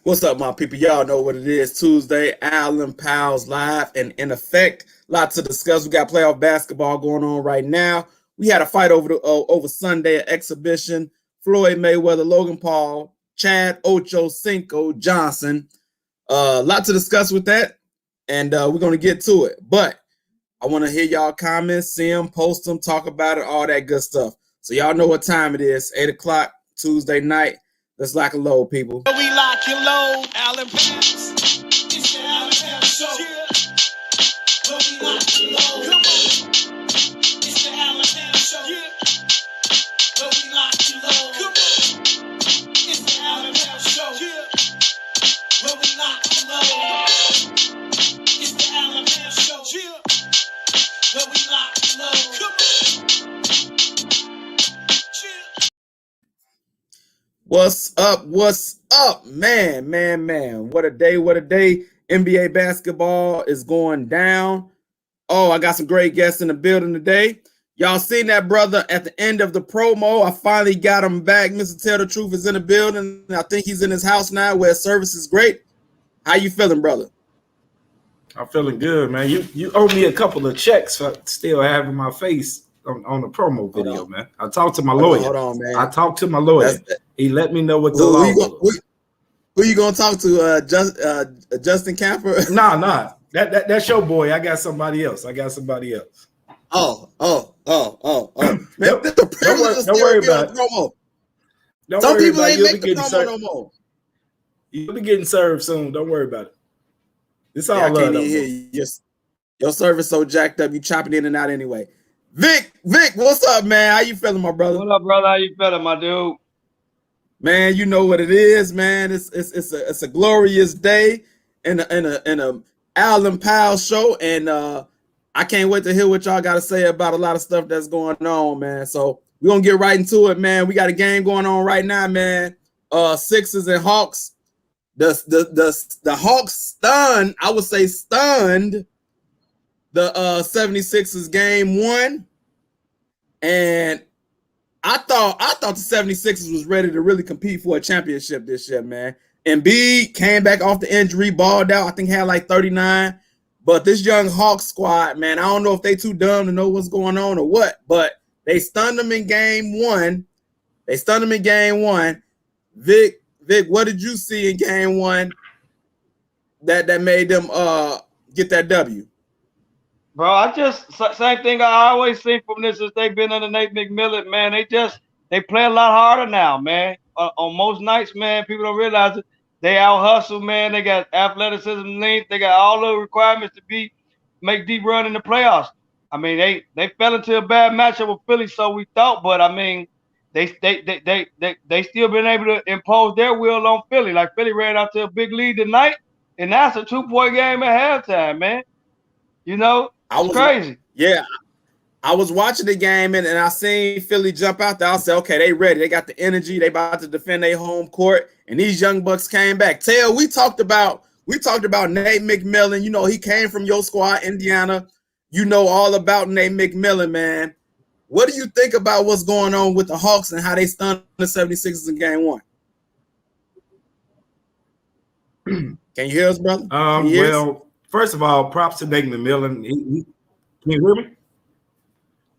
What's up, my people? Y'all know what it is. Tuesday, Allen Powell's live and in effect. Lots to discuss. We got playoff basketball going on right now. We had a fight over Sunday at Exhibition. Floyd Mayweather, Logan Paul, Chad Ocho Cinco Johnson. Lot to discuss with that, and we're going to get to it. But I want to hear y'all comments, see them, post them, talk about it, all that good stuff. So y'all know what time it is. 8 o'clock Tuesday night. Let's lock and load, people. We lock and load, Allen Powell. It's the Allen Powell Show. Yeah. We lock and load. Come on. It's the Allen Powell Show. Yeah. We lock and load. Come on. It's the Allen Powell Show. Yeah. We lock and load. It's the Allen Powell Show. Yeah. We lock and load. Come on. What's up? What's up? Man. What a day. NBA basketball is going down. Oh, I got some great guests in the building today. Y'all seen that brother at the end of the promo. I finally got him back. Mr. Tell the Truth is in the building. I think he's in his house now where service is great. How you feeling, brother? I'm feeling good, man. You owe me a couple of checks for still having my face on the promo video, man. I talked to my lawyer. Hold on, man. I talked to my lawyer. He let me know what the law was. Who you gonna talk to? Justin Camper? Nah. That's your boy. I got somebody else. Oh. Man, don't worry about it. Promo. Some people ain't make the promo no more. You'll be getting served soon. Don't worry about it. It's all love. Your service so jacked up, you chopping in and out anyway. Vic, what's up, man? How you feeling, my brother? What up, brother? How you feeling, my dude? Man, you know what it is, man. It's a glorious day in a Allen Powell show, and I can't wait to hear what y'all got to say about a lot of stuff that's going on, man. So we're gonna get right into it, man. We got a game going on right now, man. Sixers and Hawks. The Hawks stunned, I would say stunned the 76ers game 1. And I thought the 76ers was ready to really compete for a championship this year, man. Embiid came back off the injury, balled out, I think had like 39. But this young Hawks squad, man, I don't know if they too dumb to know what's going on or what, but they stunned them in game 1. Vic, what did you see in game 1 that made them get that W? Bro, same thing I always seen from this is they've been under Nate McMillan, man. They play a lot harder now, man. On most nights, man, people don't realize it. They out hustle, man. They got athleticism, length. They got all the requirements to make deep run in the playoffs. I mean, they fell into a bad matchup with Philly, so we thought, but I mean, they still been able to impose their will on Philly. Like Philly ran out to a big lead tonight, and that's a 2-point game at halftime, man. You know, it's crazy. Yeah. I was watching the game and I seen Philly jump out there. I said, okay, they ready. They got the energy. They about to defend their home court. And these young bucks came back. Tell, we talked about Nate McMillan. You know, he came from your squad, Indiana. You know all about Nate McMillan, man. What do you think about what's going on with the Hawks and how they stunned the 76ers in game 1? Can you hear us, brother? First of all, props to Nate McMillan. Can you hear me?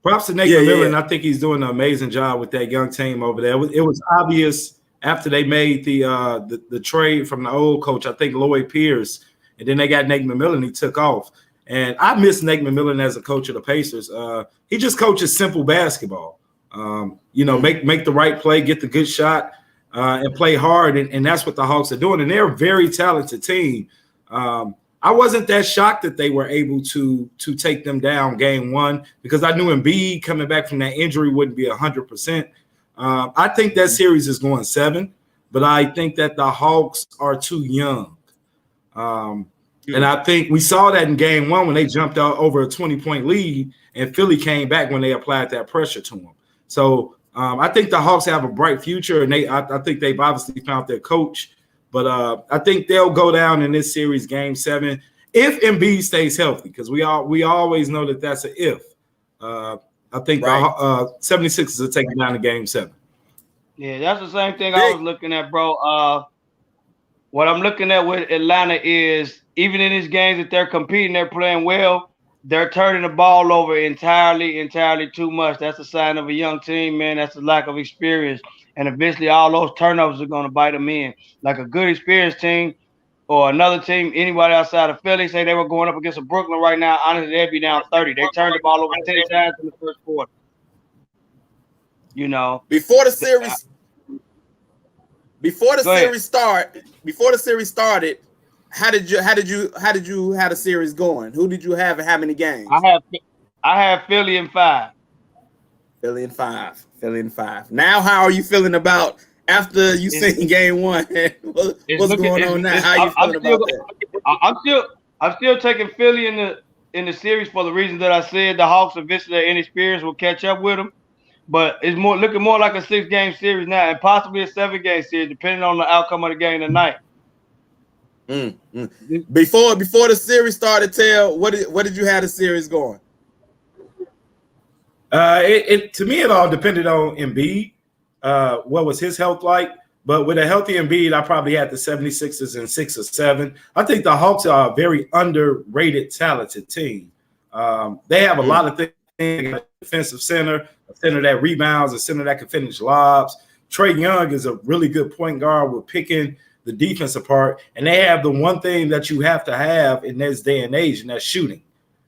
Props to Nate McMillan. Yeah. I think he's doing an amazing job with that young team over there. It was obvious after they made the trade from the old coach, I think Lloyd Pierce, and then they got Nate McMillan. He took off. And I miss Nate McMillan as a coach of the Pacers. He just coaches simple basketball. Make the right play, get the good shot, and play hard. And that's what the Hawks are doing. And they're a very talented team. I wasn't that shocked that they were able to take them down game 1 because I knew Embiid coming back from that injury wouldn't be 100%. I think that series is going 7, but I think that the Hawks are too young. And I think we saw that in game 1 when they jumped out over a 20-point lead and Philly came back when they applied that pressure to them. So I think the Hawks have a bright future, and I think they've obviously found their coach. But I think they'll go down in this series, game 7, if Embiid stays healthy, because we always know that that's an if. I think the 76ers are taking down the game 7. Yeah, that's the same thing I was looking at, bro. what I'm looking at with Atlanta is even in these games that they're competing, they're playing well. They're turning the ball over entirely too much. That's a sign of a young team, man. That's a lack of experience. And eventually all those turnovers are going to bite them in. Like a good experienced team or another team, anybody outside of Philly, say they were going up against a Brooklyn right now, honestly, they'd be down 30. They turned the ball over 10 times in the first quarter. You know. Before the series started, how did you have the series going? Who did you have and how many games? I have Philly in 5. Philly in 5. Now, how are you feeling about after you seen game 1? What's going on now? How are you feeling about that? I'm still taking Philly in the series for the reasons that I said. The Hawks eventually their inexperience will catch up with them. But it's looking more like a 6-game series now, and possibly a 7-game series, depending on the outcome of the game tonight. Before the series started, what did you have the series going? To me, it all depended on Embiid. What was his health like? But with a healthy Embiid, I probably had the 76ers in 6 or 7. I think the Hawks are a very underrated, talented team. They have a lot of things. Defensive center, a center that rebounds, a center that can finish lobs. Trae Young is a really good point guard with picking the defense apart. And they have the one thing that you have to have in this day and age, and that's shooting.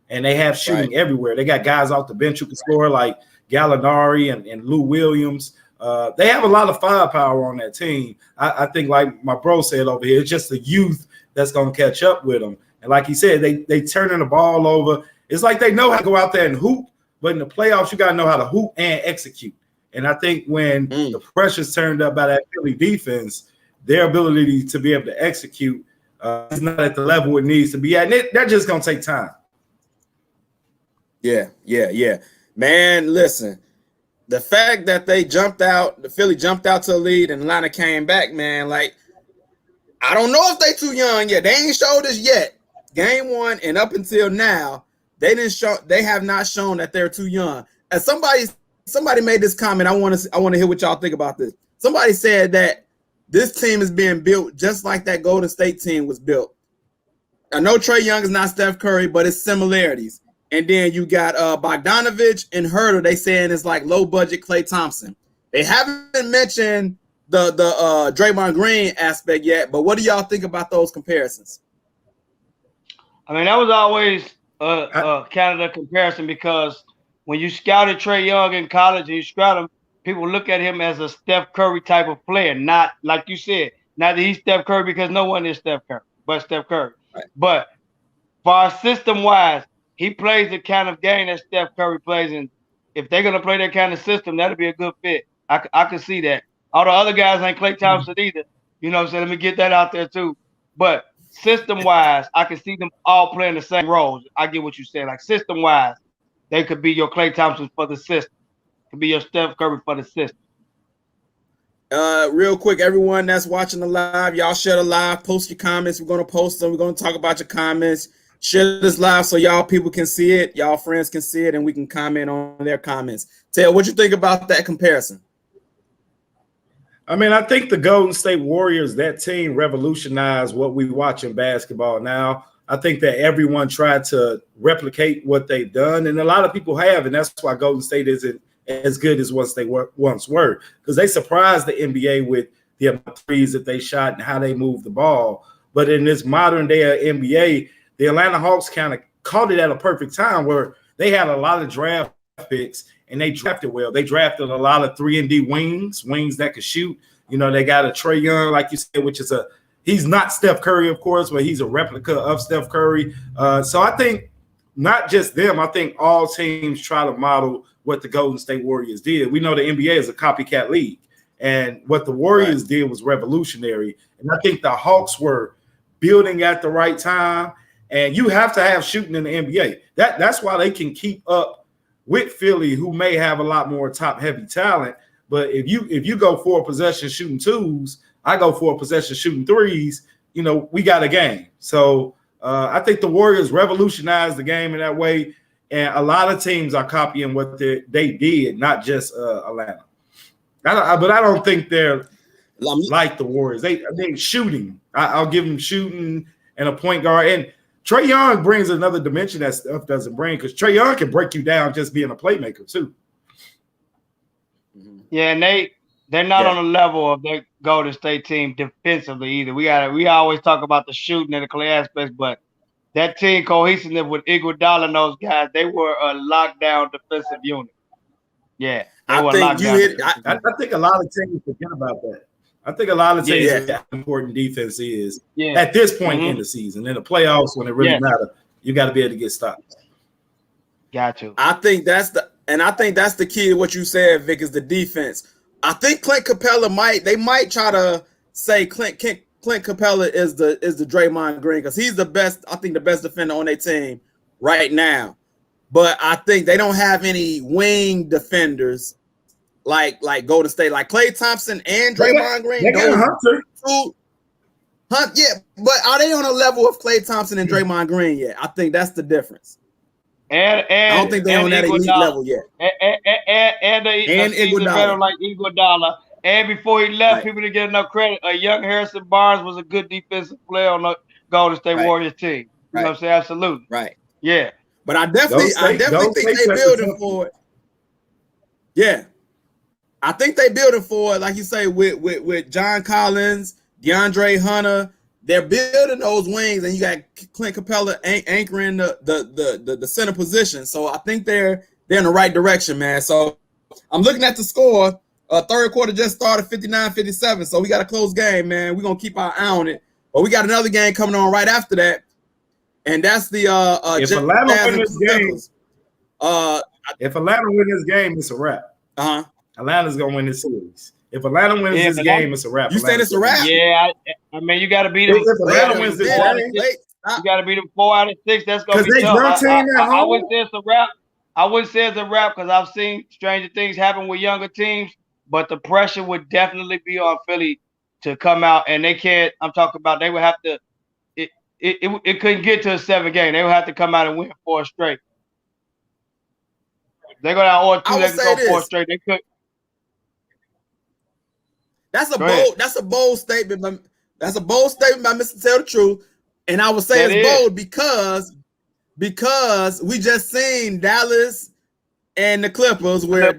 And they have shooting everywhere. They got guys off the bench who can score like Gallinari and Lou Williams. They have a lot of firepower on that team. I think, like my bro said over here, it's just the youth that's going to catch up with them. And like he said, they turning the ball over. It's like they know how to go out there and hoop, but in the playoffs, you got to know how to hoop and execute. And I think when the pressure's turned up by that Philly defense, their ability to be able to execute is not at the level it needs to be at. And that's just going to take time. Yeah. Man, listen, the fact that Philly jumped out to the lead and Atlanta came back, man, like, I don't know if they too young yet. They ain't showed us yet. Game 1 and up until now, they have not shown that they're too young. And somebody made this comment. I want to hear what y'all think about this. Somebody said that this team is being built just like that Golden State team was built. I know Trae Young is not Steph Curry, but it's similarities. And then you got Bogdanovich and Herter. They saying it's like low budget Klay Thompson. They haven't mentioned the Draymond Green aspect yet. But what do y'all think about those comparisons? I mean, that was always Canada comparison, because when you scouted Trae Young in college and you scout him, people look at him as a Steph Curry type of player, not like you said, not that he's Steph Curry, because no one is Steph Curry but Steph Curry. Right. But for system wise, he plays the kind of game that Steph Curry plays, and if they're gonna play that kind of system, that'll be a good fit. I can see that. All the other guys ain't Klay Thompson either. You know what I'm saying? Let me get that out there too. But system-wise, I can see them all playing the same roles. I get what you're saying. Like, system-wise, they could be your Klay Thompson for the system. Could be your Steph Curry for the system. Real quick, everyone that's watching the live, y'all share the live. Post your comments. We're going to post them. We're going to talk about your comments. Share this live so y'all people can see it. Y'all friends can see it, and we can comment on their comments. Tell what you think about that comparison. I mean, I think the Golden State Warriors, that team revolutionized what we watch in basketball now. I think that everyone tried to replicate what they've done, and a lot of people have, and that's why Golden State isn't as good as once were, because they surprised the NBA with the amount of threes that they shot and how they moved the ball. But in this modern day of NBA, the Atlanta Hawks kind of caught it at a perfect time where they had a lot of draft picks, and they drafted well. They drafted a lot of 3-and-D wings that could shoot. You know, they got a Trae Young, like you said, which is he's not Steph Curry, of course, but he's a replica of Steph Curry. So I think not just them, I think all teams try to model what the Golden State Warriors did. We know the NBA is a copycat league, and what the Warriors did was revolutionary. And I think the Hawks were building at the right time, and you have to have shooting in the NBA. That's why they can keep up with Philly, who may have a lot more top-heavy talent. But if you go for a possession shooting twos, I go for a possession shooting threes, you know, we got a game. So I think the Warriors revolutionized the game in that way, and a lot of teams are copying what they did, not just Atlanta. But I don't think they're like the Warriors. They shooting. I'll give them shooting and a point guard. And Trae Young brings another dimension that stuff doesn't bring, because Trae Young can break you down just being a playmaker too. Yeah, and they're not on the level of the Golden State team defensively either. We always talk about the shooting and the clay aspects, but that team cohesiveness with Iguodala and those guys, they were a lockdown defensive unit. Yeah, I think you hit. I think a lot of teams forget about that. I think a lot of teams forget how important defense is at this point in the season. In the playoffs, when it really matters, you got to be able to get stops. Got to. I think that's the key to what you said, Vic, is the defense. I think Clint Capella might try to say Clint Capella is the Draymond Green, because he's the best. I think the best defender on their team right now. But I think they don't have any wing defenders like Golden State, like Klay Thompson and Draymond Green. They got Hunter. But are they on a level of Klay Thompson and Draymond Green yet? I think that's the difference. And I don't think they're on that elite level yet. And Iguodala, like Iguodala. And before he left, people didn't get enough credit. A young Harrison Barnes was a good defensive player on the Golden State Warriors team. You know what I'm saying? Absolutely. Right. Yeah. But I definitely think they're building for it. Yeah. I think they're building for it, like you say, with John Collins, DeAndre Hunter. They're building those wings, and you got Clint Capella anchoring the center position. So I think they're in the right direction, man. So I'm looking at the score. Third quarter just started 59-57. So we got a close game, man. We're gonna keep our eye on it. But we got another game coming on right after that. And that's the if Atlanta win this game, if Atlanta win this game, it's a wrap. Atlanta's gonna win this series. If Atlanta wins this game, it's a wrap. You saying it's a wrap? Yeah, I mean you got to beat them. If Atlanta wins this game, you got to beat them 4 out of 6. That's gonna be tough. I wouldn't say it's a wrap. I wouldn't say it's a wrap, because I've seen stranger things happen with younger teams. But the pressure would definitely be on Philly to come out, and they can't. I'm talking about they would have to. It couldn't get to a 7 game. They would have to come out and win 4 straight. They go down or 2. They can go 4 straight. They could. That's a bold statement. That's a bold statement by Mr. Tell the Truth, and I would say it's bold because we just seen Dallas and the Clippers, where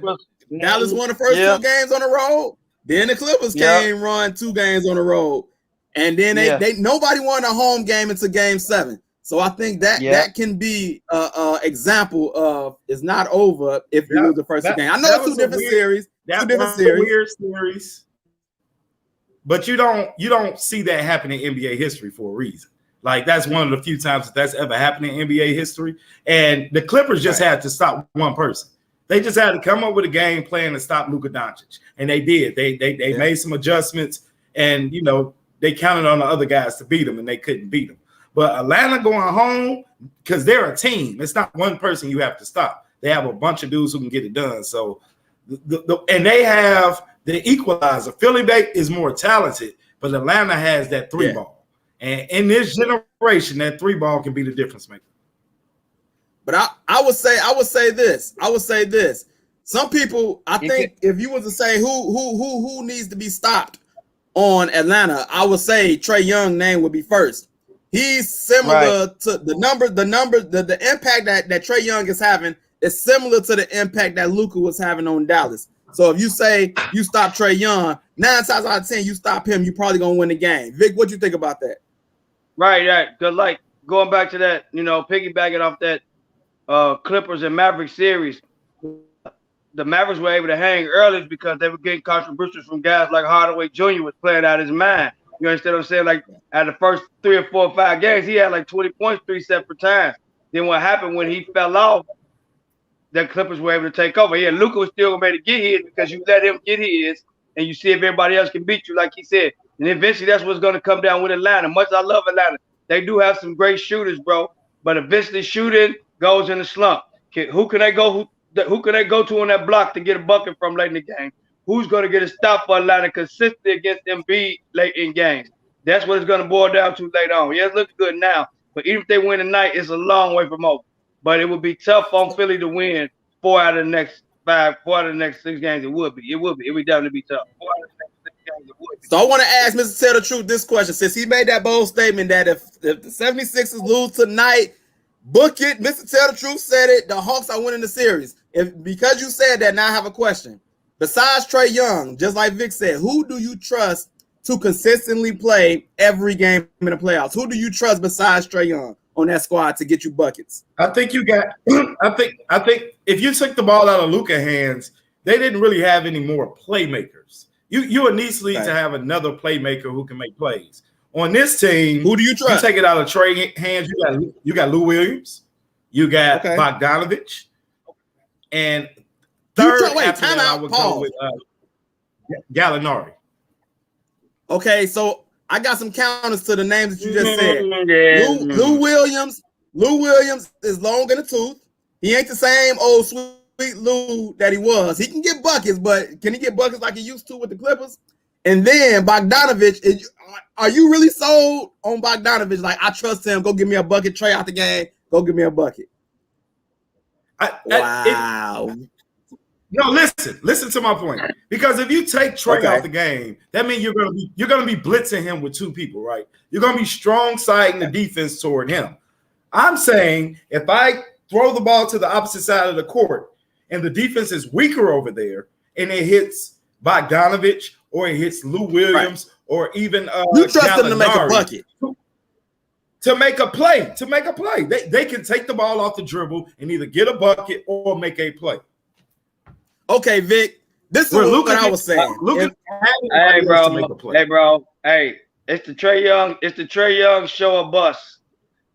Dallas won the first 2 games on the road. Then the Clippers came run 2 games on the road. And then they nobody won a home game until game 7. So I think that can be an example of it's not over if you lose the first game. I know it's 2 different series. That was a weird series. But you don't see that happen in NBA history for a reason. Like, that's one of the few times that's ever happened in NBA history. And the Clippers just had to stop one person. They just had to come up with a game plan to stop Luka Doncic. And they did. They made some adjustments, and they counted on the other guys to beat them, and they couldn't beat them. But Atlanta going home, because they're a team. It's not one person you have to stop. They have a bunch of dudes who can get it done. So, and they have the equalizer. Philly is more talented, but Atlanta has that 3 ball. And in this generation, that 3 ball can be the difference maker. But I would say this. Some people, I think, if you was to say who needs to be stopped on Atlanta, I would say Trae Young name would be first. He's similar to the impact that Trae Young is having is similar to the impact that Luka was having on Dallas. So if you say you stop Trae Young, 9 times out of 10 you stop him, you're probably gonna win the game. Vic, what you think about that? Right. Good. Like going back to that, piggybacking off that Clippers and Mavericks series. The Mavericks were able to hang early because they were getting contributions from guys like Hardaway Jr. was playing out his mind. You understand what I'm saying? Like, at the first 3 or 4 or 5 games, he had like 20 points 3 separate times. Then what happened when he fell off, the Clippers were able to take over. Yeah, Luka was still going to get his because you let him get his, and you see if everybody else can beat you, like he said. And eventually that's what's going to come down with Atlanta. Much as I love Atlanta, they do have some great shooters, bro. But eventually shooting goes in the slump. Who can they go to on that block to get a bucket from late in the game? Who's going to get a stop for Atlanta consistently against Embiid late in games? That's what it's going to boil down to later on. Yeah, it looks good now, but even if they win tonight, it's a long way from over. But it would be tough on Philly to win 4 out of the next 6 games. It would be. It would definitely be tough. 4 out of the next 6 games, it would. So I want to ask Mr. Tell the Truth this question. Since he made that bold statement that if the 76ers lose tonight, book it. Mr. Tell the Truth said it. The Hawks are winning the series. Because you said that, now I have a question. Besides Trae Young, just like Vic said, who do you trust to consistently play every game in the playoffs? Who do you trust besides Trae Young on that squad to get you buckets? I think you got. I think if you took the ball out of Luka's hands, they didn't really have any more playmakers. You would need to have another playmaker who can make plays. On this team, who do you trust? You take it out of Trae hands. You got Lou Williams, you got Bogdanovich, and third after that, I would go with Gallinari. Okay, so I got some counters to the names that you just said. Lou Williams is long in the tooth. He ain't the same old sweet Lou that he was. He can get buckets, but can he get buckets like he used to with the Clippers? And then Bogdanovich, are you really sold on Bogdanovich? Like, I trust him. Go give me a bucket. Trae out the game. Go give me a bucket. Wow. No, listen to my point. Because if you take Trae out the game, that means you're gonna be blitzing him with two people, right? You're gonna be strong siding the defense toward him. I'm saying if I throw the ball to the opposite side of the court and the defense is weaker over there, and it hits Bogdanovich or it hits Lou Williams or even you trust them to make a bucket. To make a play. They can take the ball off the dribble and either get a bucket or make a play. Okay, Vic. This is what I was saying. Hey, bro. Hey, it's the Trae Young show or bust.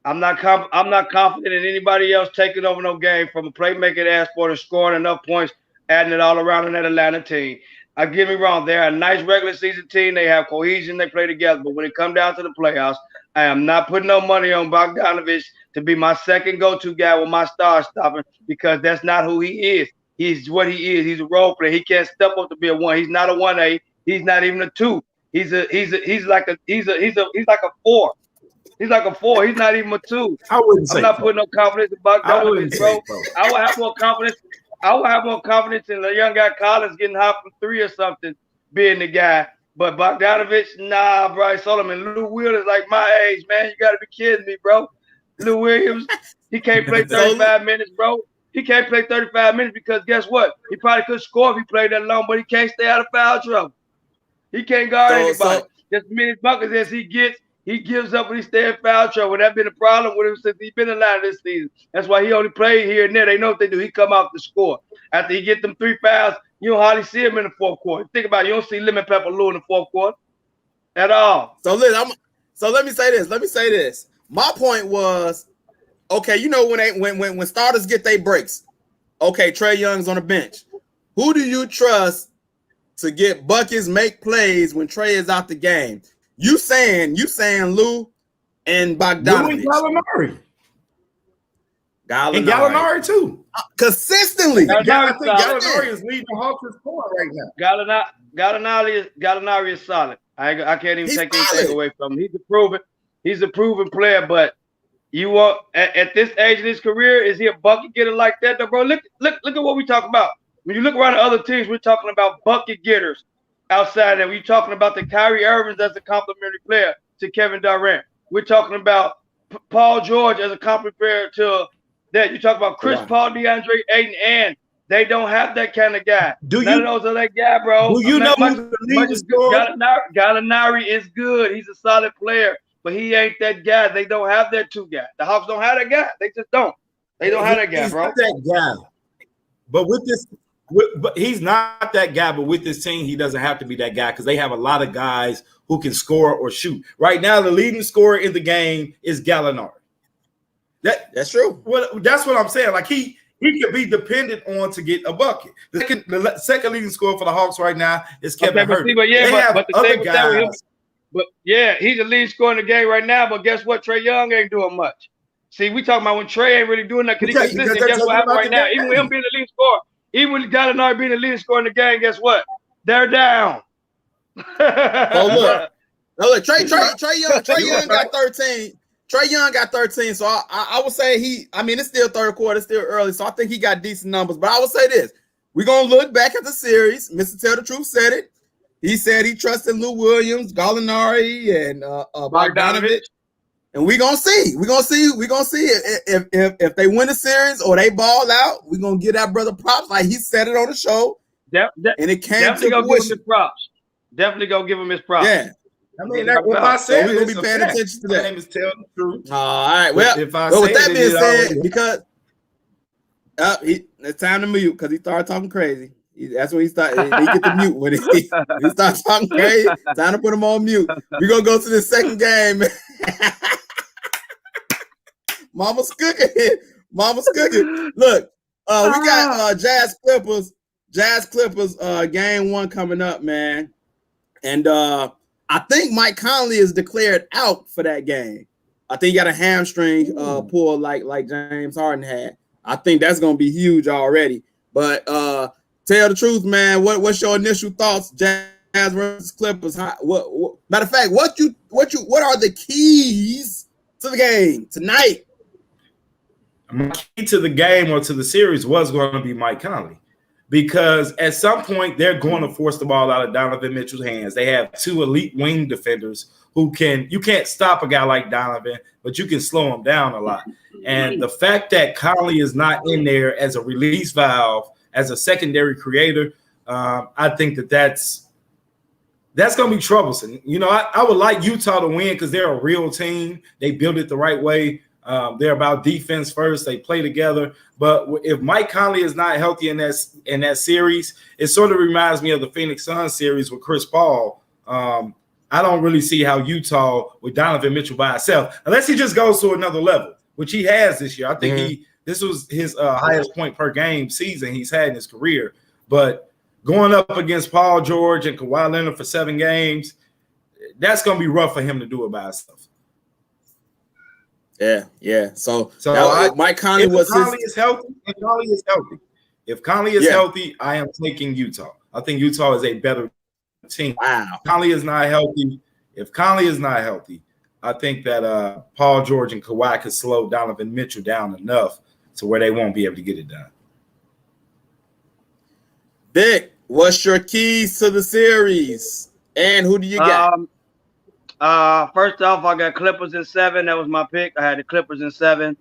I'm not confident in anybody else taking over no game from a playmaking aspect and scoring enough points, adding it all around in that Atlanta team. Get me wrong, they're a nice regular season team. They have cohesion. They play together. But when it comes down to the playoffs, I am not putting no money on Bogdanovich to be my second go-to guy with my star stopper because that's not who he is. He's what he is. He's a role player. He can't step up to be a 1. He's not a 1A. He's not even a 2. He's like a 4. He's like a 4. He's not even a 2. I'm not putting no confidence in Bogdanovich, bro. I would have more confidence in the young guy Collins getting hot from 3 or something, being the guy. But Bogdanovich, nah, Bryce Sullivan. Lou Williams is like my age, man. You got to be kidding me, bro. Lou Williams, he can't play 35 minutes, bro. He can't play 35 minutes because guess what? He probably could score if he played that long, but he can't stay out of foul trouble. He can't guard anybody. As many buckets as he gets, he gives up when he stays in foul trouble. That's been a problem with him since he's been in line this season. That's why he only played here and there. They know what they do. He come out to score. After he get them 3 fouls, you don't hardly see him in the fourth quarter. Think about it. You don't see Lemon Pepper Lou in the fourth quarter at all. So let me say this. My point was, okay, you know when starters get their breaks, okay, Trae Young's on the bench. Who do you trust to get buckets, make plays when Trae is out the game? You saying Lou and Bogdanovich. Lou and Gallinari too. Consistently. I think Gallinari is leading the Hawks in scoring right now. Gallinari is solid. I can't even take anything away from him. He's a proven player, but you want at this age in his career, is he a bucket getter like that, though, bro? Look at what we talk about. When you look around at other teams, we're talking about bucket getters outside that. We're talking about the Kyrie Irvings as a complimentary player to Kevin Durant. We're talking about Paul George as a complimentary player to that. You talk about Chris Paul, DeAndre Ayton, and they don't have that kind of guy. None of those are that guy, bro. Do you know who the leading scorer? Gallinari is good. He's a solid player, but he ain't that guy. They don't have that 2 guy. The Hawks don't have that guy. They just don't. They don't have that guy, bro. That guy. But he's not that guy. But with this team, he doesn't have to be that guy because they have a lot of guys who can score or shoot. Right now, the leading scorer in the game is Gallinari. That's true. Well, that's what I'm saying. Like he could be dependent on to get a bucket. The second leading scorer for the Hawks right now is Kevin Herter. But he's the lead scorer in the game right now. But guess what? Trae Young ain't doing much. See, we talking about when Trae ain't really doing that because he's consistent. Guess what happened right now? Even with him being the lead scorer, even with Gallinari being the leading scorer in the game, guess what? They're down. Look, Trae Young got 13. Trae Young got 13, so I would say it's still third quarter, it's still early, so I think he got decent numbers. But I would say this: we're gonna look back at the series. Mr. Tell the Truth said it. He said he trusted Lou Williams, Gallinari, and Bogdanovich. And we're gonna see. We're gonna see if they win the series or they ball out. We're gonna give that brother props, like he said it on the show. And it came definitely to gonna give him his props. Definitely gonna give him his props. Yeah. I mean, if I said so we're gonna be paying attention to that. My name is telling the truth. All right. Well, with that being said, because it's time to mute because he started talking crazy. That's when he started. He get the mute when he starts talking crazy. Time to put him on mute. We're gonna go to the second game. Mama's cooking. Mama's cooking. Look, we got Jazz Clippers. Game 1 coming up, man. And I think Mike Conley is declared out for that game. I think he got a hamstring pull like James Harden had. I think that's gonna be huge already. But tell the truth, man. What's your initial thoughts, Jazz versus Clippers? What matter of fact, what are the keys to the game tonight? My key to the game or to the series was going to be Mike Conley, because at some point they're going to force the ball out of Donovan Mitchell's hands. They have 2 elite wing defenders who you can't stop a guy like Donovan, but you can slow him down a lot. And the fact that Conley is not in there as a release valve, as a secondary creator, I think that's going to be troublesome. You know, I would like Utah to win because they're a real team. They build it the right way. They're about defense first. They play together. But if Mike Conley is not healthy in that series, it sort of reminds me of the Phoenix Suns series with Chris Paul. I don't really see how Utah with Donovan Mitchell by himself, unless he just goes to another level, which he has this year. I think this was his highest point per game season he's had in his career. But going up against Paul George and Kawhi Leonard for 7 games, that's going to be rough for him to do it by himself. Yeah. So Mike Conley if Conley is healthy. If Conley is healthy, I am taking Utah. I think Utah is a better team. Wow. If Conley is not healthy, I think that Paul George and Kawhi could slow Donovan Mitchell down enough to where they won't be able to get it done. Vic, what's your keys to the series? And who do you got? First off, I got Clippers in 7. That was my pick. I had the Clippers in 7.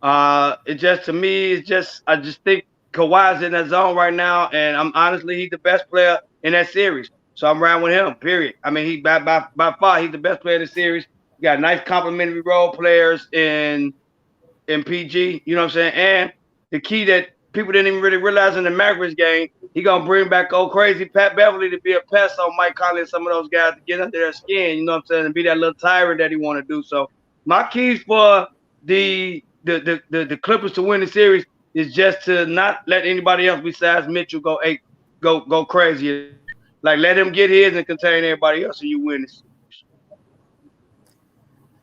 I just think Kawhi's in that zone right now, and he's the best player in that series. So I'm riding with him, period. I mean, he by far, he's the best player in the series. You got nice complementary role players in PG, you know what I'm saying? And the key that people didn't even really realize in the Mavericks game, he gonna bring back old crazy Pat Beverly to be a pest on Mike Conley and some of those guys to get under their skin, you know what I'm saying, and be that little tyrant that he want to do. So my keys for the Clippers to win the series is just to not let anybody else besides Mitchell go crazy. Like, let him get his and contain everybody else, and you win this.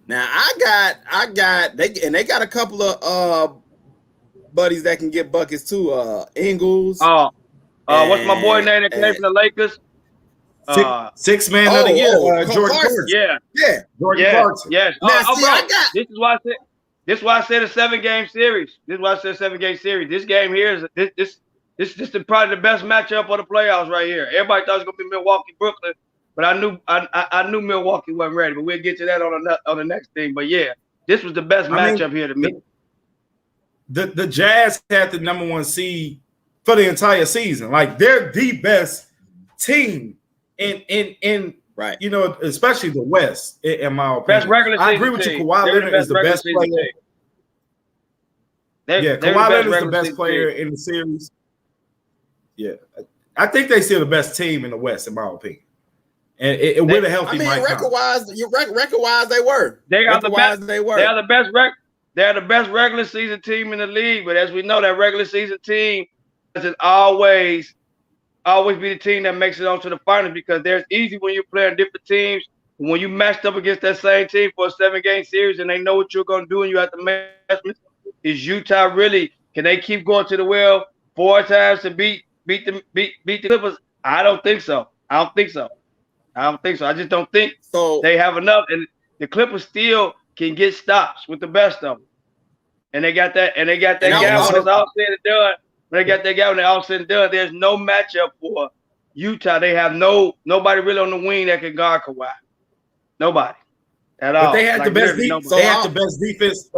Now they got a couple of buddies that can get buckets too. Ingles. What's my boy name that came from the Lakers? Six man of the year, Jordan Clarkson. Yeah. Jordan Clarkson. Yes. This is why I said a 7-game series. This game here is this is probably the best matchup of the playoffs right here. Everybody thought it was gonna be Milwaukee, Brooklyn, but I knew Milwaukee wasn't ready. But we'll get to that on the next thing. But yeah, this was the best matchup here to me. The Jazz had the number 1 seed for the entire season. Like, they're the best team in right. You know, especially the West, in my opinion. Best regular season I agree with you. Kawhi Leonard is the best player. Kawhi Leonard is the best player in the series. Yeah, I think they still the best team in the West, in my opinion. And with a healthy Mike record-wise, they were. They are the best. They are the best. They're the best regular season team in the league. But as we know, that regular season team is always be the team that makes it onto the finals, because there's easy when you're playing different teams. When you matched up against that same team for a 7-game series and they know what you're going to do and you have to make adjustments, is Utah really, can they keep going to the well 4 times to beat the Clippers? I don't think so. I just don't think they have enough. And the Clippers still can get stops with the best of them. And they got that. And they got that guy when it's all said and done. When they got that guy when it's all said and done, there's no matchup for Utah, they have nobody really on the wing that can guard Kawhi. Nobody at all. But they had the best defense. So they had the best defense.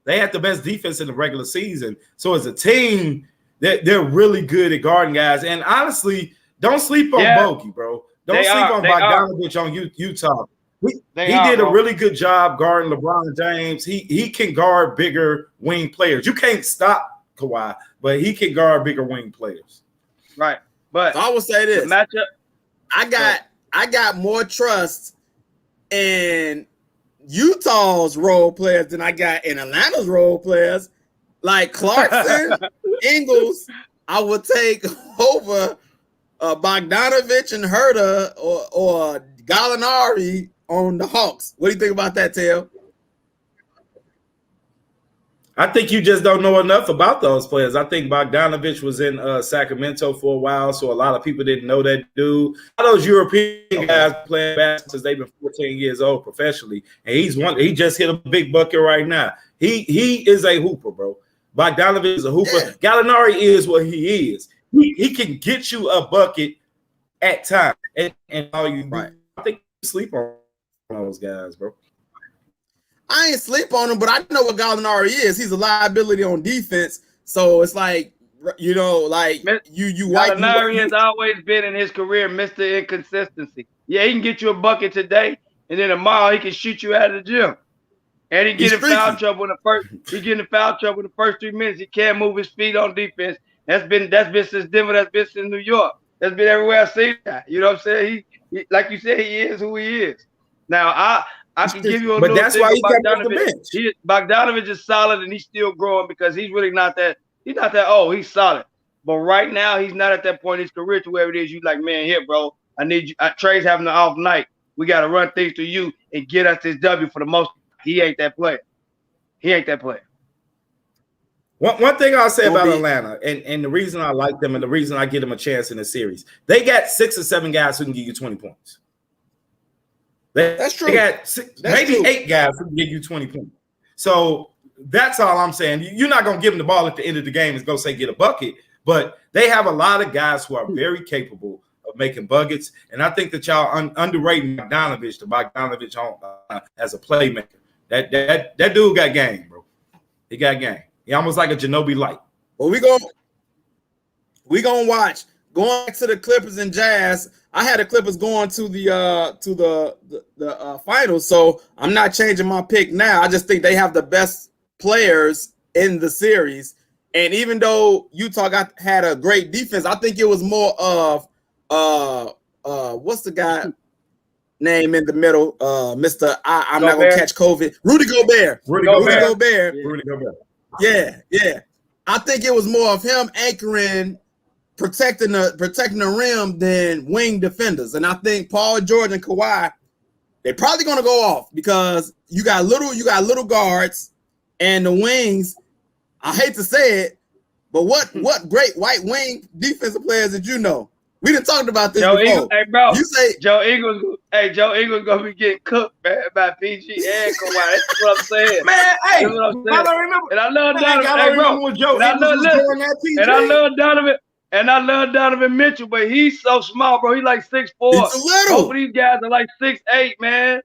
They had the best defense in the regular season. So as a team, they're really good at guarding guys. And honestly, don't sleep on Bogey, bro. Don't sleep on Bogdanovich on Utah. He did a really good job guarding LeBron James. He can guard bigger wing players. You can't stop Kawhi, but he can guard bigger wing players. Right. But so I will say this: matchup. I got more trust in Utah's role players than I got in Atlanta's role players. Like Clarkson, Ingles, I would take over Bogdanovich and Herter or Gallinari on the Hawks. What do you think about that, Tail? I think you just don't know enough about those players. I think Bogdanovich was in Sacramento for a while, so a lot of people didn't know that dude. All those European guys playing basketball since they've been 14 years old professionally, and he just hit a big bucket right now. He is a hooper, bro. Bogdanovich is a hooper. Yeah. Gallinari is what he is. He can get you a bucket at time, and all you right. I think you sleep on those guys, bro. I ain't sleep on him, but I know what Gallinari is. He's a liability on defense. So it's like, you know, like you Gallinari has always been in his career Mr. Inconsistency. Yeah, he can get you a bucket today, and then tomorrow he can shoot you out of the gym. And he get in foul trouble in the first. He get in foul trouble in the first 3 minutes. He can't move his feet on defense. That's been since Denver. That's been since New York. That's been everywhere I've seen that. You know what I'm saying? He like you said, he is who he is. Now I can give you a little that's thing why he about got off the bench. Bogdanovich is solid and he's still growing because he's really not that. He's not that. Oh, he's solid. But right now he's not at that point in his career to where it is. You like, man, here, bro. I need you. Trey's having an off night. We got to run things to you and get us this W for the most. He ain't that player. He ain't that player. One thing I'll say about Atlanta, and the reason I like them and the reason I give them a chance in the series, they got 6 or 7 guys who can give you 20 points. That's true. They got maybe 8 guys who can give you 20 points. So that's all I'm saying. You're not going to give them the ball at the end of the game and go say get a bucket, but they have a lot of guys who are very capable of making buckets. And I think that y'all underrating Bogdanovich on as a playmaker. That dude got game, bro. He got game. He almost like a Ginobili light. Well, we gonna watch. Going back to the Clippers and Jazz, I had the Clippers going to the finals, so I'm not changing my pick now. I just think they have the best players in the series. And even though Utah had a great defense, I think it was more of what's the guy name in the middle? Mr. I'm not gonna catch COVID. Rudy Gobert. Rudy Gobert. Yeah. I think it was more of him anchoring, protecting the rim than wing defenders. And I think Paul George and Kawhi, they're probably gonna go off because you got little guards and the wings. I hate to say it, but what great white wing defensive players did you know? We done talked about this before. Ingles, hey, bro. You say Joe Ingles gonna be getting cooked, man, by PG and Kawhi. That's what I'm saying. Man, hey, that's what I'm saying. I don't remember. And I love Donovan. I don't remember when Joe Ingles was doing that PG. And I love Donovan Mitchell, but he's so small, bro. He's like 6'4". He's a little. Both of these guys are like 6'8", man.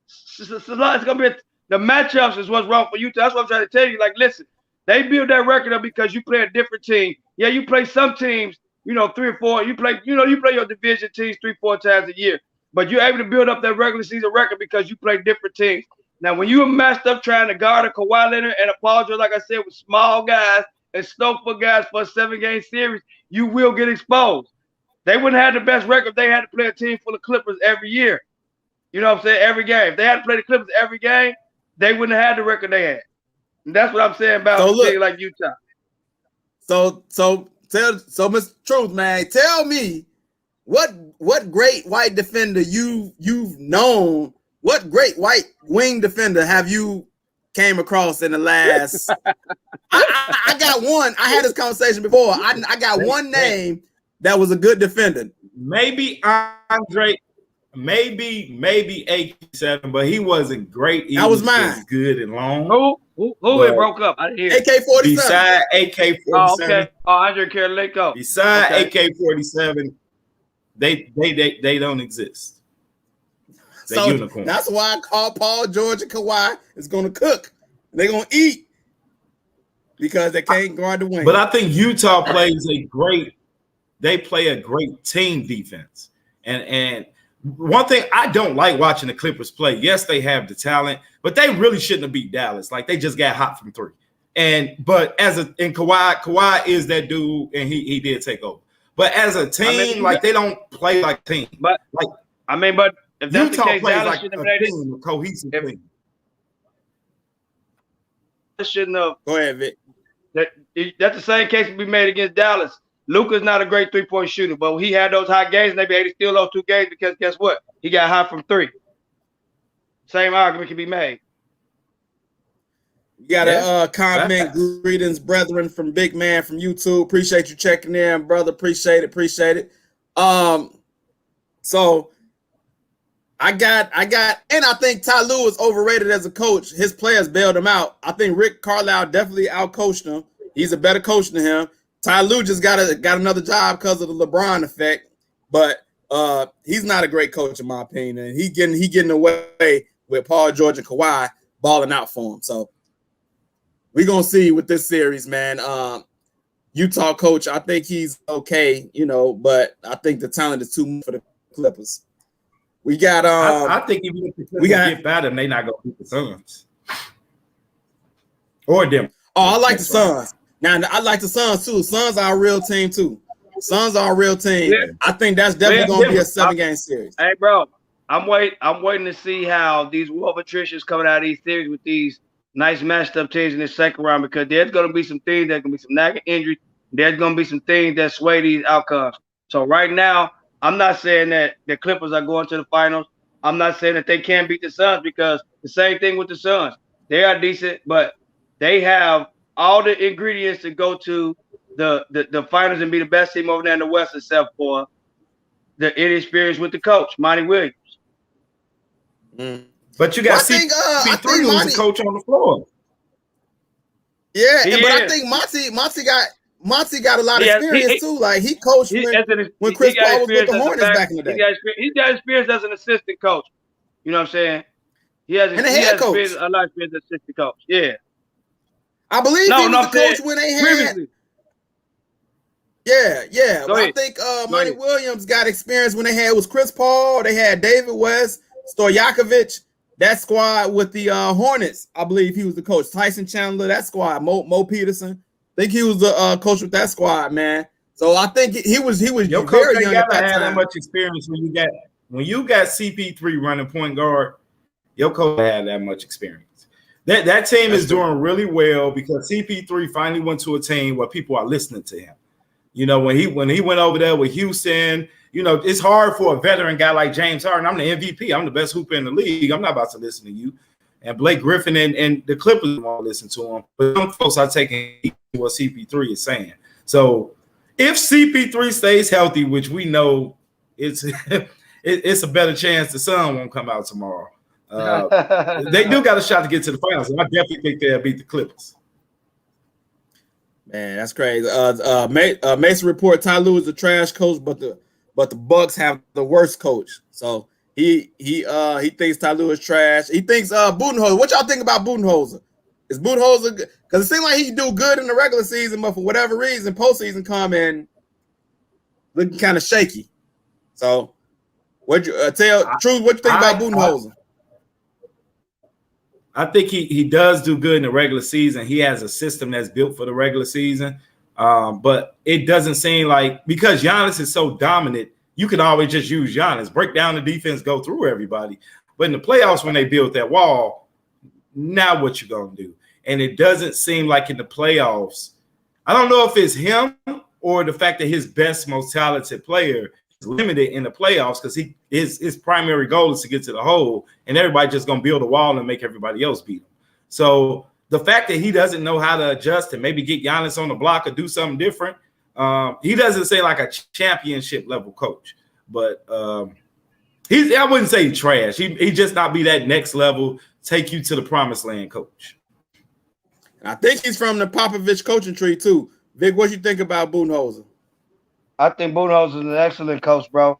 It's gonna be the matchups is what's wrong for Utah. That's what I'm trying to tell you. Like, listen, they build that record up because you play a different team. Yeah, you play some teams, 3 or 4. You play your division teams 3-4 times a year. But you're able to build up that regular season record because you play different teams. Now, when you are messed up trying to guard a Kawhi Leonard and a Paul George, like I said, with small guys and snowful guys for a 7-game series, you will get exposed. They wouldn't have the best record if they had to play a team full of Clippers every year. You know what I'm saying? Every game. If they had to play the Clippers every game, they wouldn't have had the record they had. And that's what I'm saying about a team like Utah. So Mr. Truth, man, tell me what great white defender you've known. What great white wing defender have you came across in the last? I got one. I had this conversation before. I got one name that was a good defender. Maybe Andre. Maybe AK-47, but he wasn't great. He was mine. Just good and long. Who it broke up? I didn't hear. AK-47. Beside AK-47. Oh, okay. Oh, Andre Kirilenko. Beside AK-47, They don't exist. They're So unicorns. that's why I call Paul George and Kawhi is going to cook. They're going to eat because they can't guard the wing. But I think Utah plays they play a great team defense. And one thing I don't like watching the Clippers play, yes, they have the talent, but they really shouldn't have beat Dallas. Like, they just got hot from three. But Kawhi is that dude, and he did take over. But as a team, they don't play like a team. But if that's Utah the case, plays Dallas like shouldn't a have team, a cohesive team. Shouldn't have. Go ahead, Vic. That's the same case we made against Dallas. Luka's not a great three-point shooter, but he had those hot games, and they be able to steal those 2 games because guess what? He got hot from 3. Same argument can be made. You got a comment, greetings, brethren, from Big Man from YouTube. Appreciate you checking in, brother. Appreciate it. So I got, and I think Ty Lue is overrated as a coach. His players bailed him out. I think Rick Carlisle definitely outcoached him. He's a better coach than him. Ty Lue just got another job because of the LeBron effect, but he's not a great coach in my opinion. And he getting away with Paul George and Kawhi balling out for him. So we're gonna see with this series, man. Utah coach, I think he's okay, but I think the talent is too much for the Clippers. We got I think even if the Clippers get better, they're not gonna beat the Suns. Or them. Oh, I like the Suns. Now I like the Suns too. Suns are a real team too. Suns are a real team. Yeah. I think that's definitely gonna be a 7-game series. Hey, bro, I'm waiting to see how these Wolf attritions coming out of these series with these nice matched up teams in the second round, because there's gonna be some things, there's gonna be some nagging injuries, there's gonna be some things that sway these outcomes. So right now, I'm not saying that the Clippers are going to the finals. I'm not saying that they can't beat the Suns, because the same thing with the Suns. They are decent, but they have all the ingredients to go to the finals and be the best team over there in the West, except for the inexperience with the coach, Monty Williams. But you got CP3 who's the coach on the floor. Yeah, but I think Monty got a lot of experience too. Like, he coached when Chris Paul was with the Hornets back in the day. He got experience as an assistant coach. You know what I'm saying? He has a lot of experience as assistant coach. Yeah. I believe he was the coach when they had previously. Yeah. But I think Monty Williams got experience when they had was Chris Paul. They had David West, Stojakovic, that squad with the Hornets. I believe he was the coach. Tyson Chandler, that squad. Mo Peterson. I think he was the coach with that squad, man. So I think he was your very coach young at that time. That much experience when you got CP3 running point guard. Your coach had that much experience. That team is doing really well because CP3 finally went to a team where people are listening to him. When he went over there with Houston, it's hard for a veteran guy like James Harden. I'm the MVP. I'm the best hooper in the league. I'm not about to listen to you. And Blake Griffin and the Clippers won't listen to him. But some folks are taking what CP3 is saying. So if CP3 stays healthy, which we know it's a better chance the sun won't come out tomorrow. They do got a shot to get to the finals, and I definitely think they'll beat the Clippers. Man, that's crazy. Mason report Ty Lue is a trash coach, but the Bucks have the worst coach. So he thinks Ty Lue is trash. He thinks Budenholzer. What y'all think about Budenholzer? Is Budenholzer, because it seems like he do good in the regular season, but for whatever reason, postseason come in looking kind of shaky. So what you Truth? What you think about Budenholzer? I think he does do good in the regular season. He has a system that's built for the regular season. But it doesn't seem like, because Giannis is so dominant, you can always just use Giannis, break down the defense, go through everybody. But in the playoffs, when they build that wall, now what you going to do? And it doesn't seem like in the playoffs, I don't know if it's him or the fact that his best, most talented player is limited in the playoffs, because his primary goal is to get to the hole, and everybody just going to build a wall and make everybody else beat him. So the fact that he doesn't know how to adjust and maybe get Giannis on the block or do something different, he doesn't say like a championship level coach, but I wouldn't say trash. He just not be that next level, take you to the promised land coach. I think he's from the Popovich coaching tree too. Vic, what you think about Budenholzer? I think Budenholzer is an excellent coach, bro.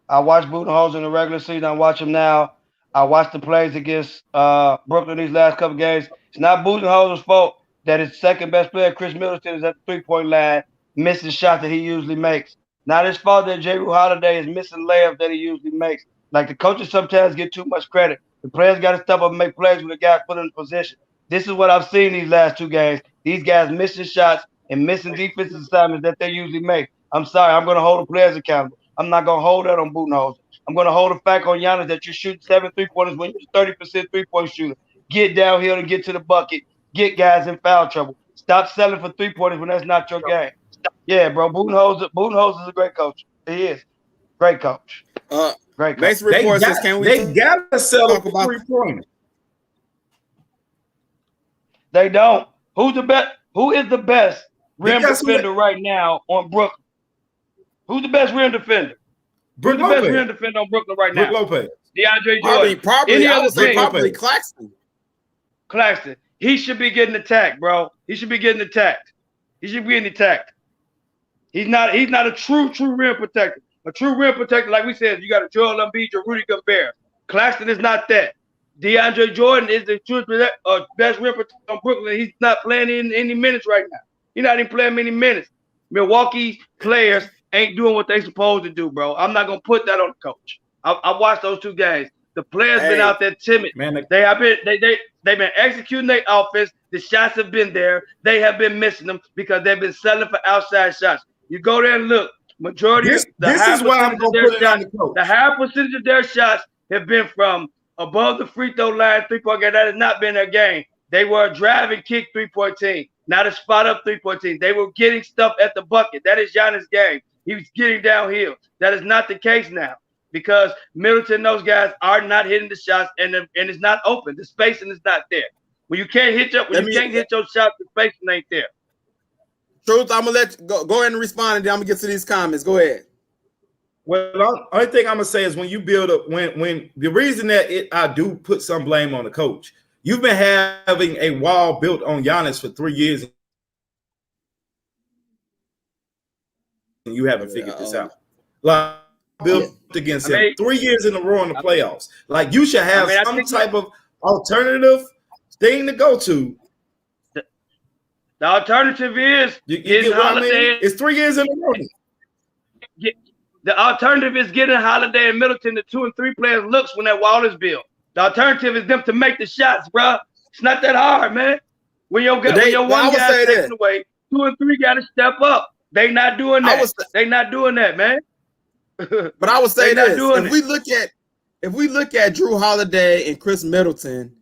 I watched Budenholzer in the regular season. I watch him now. I watched the plays against Brooklyn these last couple games. It's not Budenholzer's fault that his second best player, Chris Middleton, is at the three-point line, missing shots that he usually makes. Not his fault that Jrue Holiday is missing layups that he usually makes. Like the coaches sometimes get too much credit. The players got to step up and make plays when the guys put in position. This is what I've seen these last two games. These guys missing shots and missing defensive assignments that they usually make. I'm sorry. I'm going to hold the players accountable. I'm not going to hold that on Budenholzer. I'm going to hold the fact on Giannis that you shoot 7 3-pointers when you're 30% three-point shooter. Get downhill and get to the bucket. Get guys in foul trouble. Stop selling for three-pointers when that's not your game. Yeah, bro. Budenholzer is a great coach. He is. Great coach. Great coach. Mason report says, can we they got to sell for three-pointers. They don't. Who's the best? Who is the best rim defender right now on Brooklyn? Who's the best rim defender? Who's the best rim defender on Brooklyn right now? Lopez. DeAndre Jordan. Probably Claxton. Claxton. He should be getting attacked, bro. He should be getting attacked. He should be getting attacked. He's not a true rim protector. A true rim protector, like we said, you got a Joel Embiid or Rudy Gobert. Claxton is not that. DeAndre Jordan is the true best rim protector on Brooklyn. He's not playing in any minutes right now. He's not even playing many minutes. Milwaukee players ain't doing what they supposed to do, bro. I'm not gonna put that on the coach. I watched those two games. The players been out there timid. Man, they've been executing their offense. The shots have been there. They have been missing them because they've been selling for outside shots. You go there and look. Majority of the high percentage of their shots have been from above the free throw line, 3-point game. That has not been their game. They were a drive and kick 3-point team, not a spot up 3-point team. They were getting stuff at the bucket. That is Giannis' game. He was getting downhill. That is not the case now because Middleton and those guys are not hitting the shots and it's not open. The spacing is not there. When you can't hit your shot, the spacing ain't there. Truth, I'm gonna let you go ahead and respond, and then I'm gonna get to these comments. Go ahead. Well, the only thing I'm gonna say is when you build up, when the reason that I do put some blame on the coach. You've been having a wall built on Giannis for 3 years, and you haven't figured this out. Like built against him 3 years in a row in the playoffs. Like you should have some type of alternative thing to go to. The alternative is Holiday. It's 3 years in a row. The alternative is getting Holiday and Middleton, the 2 and 3 players, looks when that wall is built. The alternative is them to make the shots, bro. It's not that hard, man. When your one guy taken away, 2 and 3 got to step up. They not doing that. They not doing that, man. But I would say this: if we look at Jrue Holiday and Chris Middleton,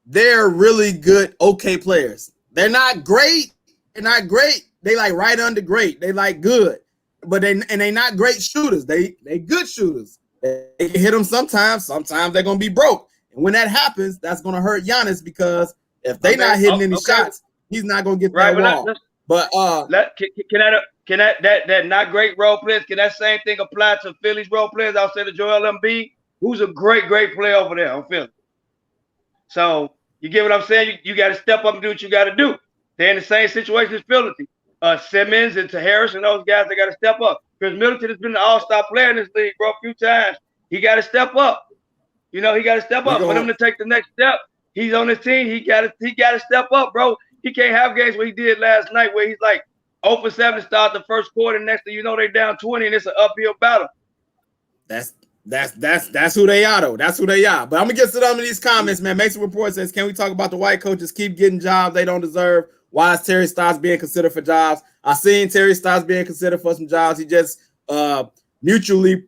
they're really good, okay players. They're not great. They're not great. They like right under great. They like good, but they're not great shooters. They good shooters. They can hit them sometimes. Sometimes they're gonna be broke. And when that happens, that's gonna hurt Giannis because if they're not hitting any shots, he's not gonna get that wall. But can that not great role players? Can that same thing apply to Philly's role players outside of Joel Embiid, who's a great player over there on Philly? So you get what I'm saying? You got to step up and do what you got to do. They're in the same situation as Philly. Simmons and Harris and those guys, they got to step up. Because Middleton has been an all-star player in this league, bro, a few times. He got to step up. You know, he got to step up. For him to take the next step, he's on his team. He got to step up, bro. He can't have games where he did last night where he's like 0 for 7 to start the first quarter. Next thing you know, they down 20 and it's an uphill battle. That's who they are, though. That's who they are. But I'm gonna get to them in these comments, man. Mason report says, "Can we talk about the white coaches keep getting jobs they don't deserve? Why is Terry Stotts being considered for jobs? I seen Terry Stotts being considered for some jobs. He just mutually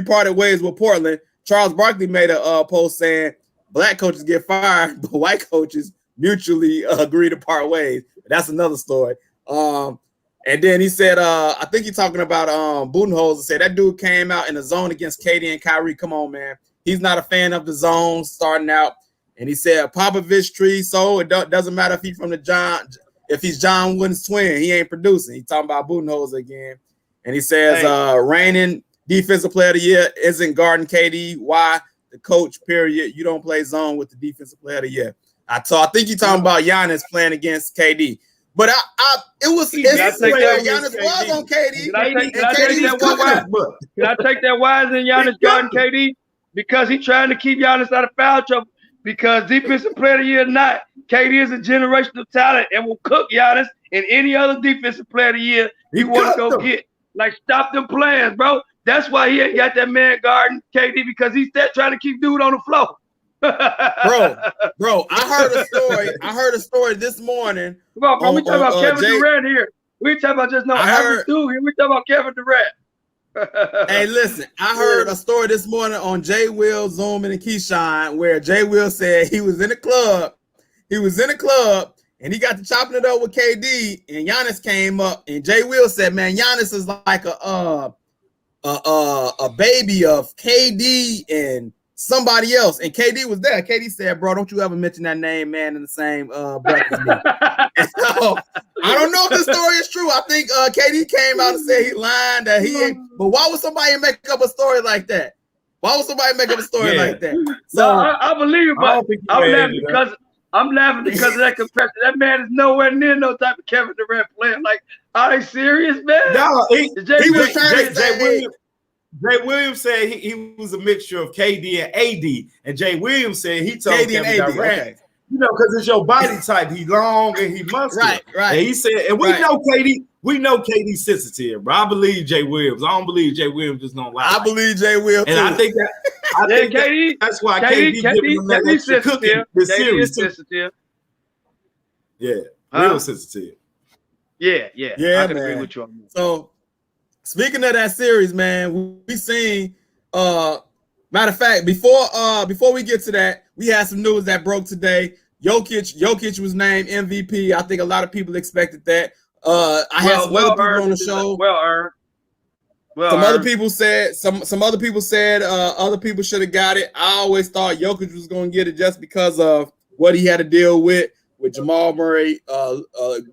parted ways with Portland. Charles Barkley made a post saying black coaches get fired, but white coaches mutually agree to part ways. That's another story. And then he said, I think he's talking about Budenholzer, said that dude came out in the zone against KD and Kyrie. Come on, man. He's not a fan of the zone starting out. And he said Popovich tree, so it doesn't matter if he's from if he's John Wooden's twin, he ain't producing. He's talking about Budenholzer again. And he says reigning defensive player of the year isn't guarding KD. Why? The coach, period. You don't play zone with the defensive player of the year. I think he's talking about Giannis playing against KD. But it was Giannis was on KD. Can I take that wise in Giannis guarding KD? Because he's trying to keep Giannis out of foul trouble. Because defensive player of the year or not, KD is a generational talent and will cook Giannis and any other defensive player of the year he want to go get. Like, stop them plans, bro. That's why he ain't got that man guarding KD, because he's trying to keep dude on the floor. bro, I heard a story this morning. Come on, bro. We talking about Kevin Durant here. We talking about just average dude here. We talking about Kevin Durant. Hey, listen, I heard a story this morning on Jay Will, Zoom, and Keyshawn, where Jay Will said he was in the club. And he got to chopping it up with KD, and Giannis came up, and Jay Will said, "Man, Giannis is like a baby of KD and somebody else." And KD was there. KD said, "Bro, don't you ever mention that name, man, in the same breath as me." And so I don't know if the story is true. I think KD came out and said he lied, that he ain't. But why would somebody make up a story like that? Like that? So I believe it, but I'm laughing because of that comparison. That man is nowhere near no type of Kevin Durant player. Like, are they serious, man? No, he was trying to say. Jay Williams said he was a mixture of KD and AD, and Jay Williams said he told KD Kevin and AD, Durant, okay. you know, because it's your body type. He long and he muscular. Right. And he said, and we know KD. We know KD's sensitive, bro. I believe Jay Williams. I don't believe Jay Williams just don't lie. I believe Jay Williams, and I think that. KD, that's why KD giving him that extra cooking this series too. Sensitive. Yeah, real sensitive. Yeah, I can agree with you on that. So, speaking of that series, man, we seen. Matter of fact, before we get to that, we had some news that broke today. Jokic was named MVP. I think a lot of people expected that. I had some other people on the show. Some other people said other people should have got it. I always thought Jokic was going to get it just because of what he had to deal with Jamal Murray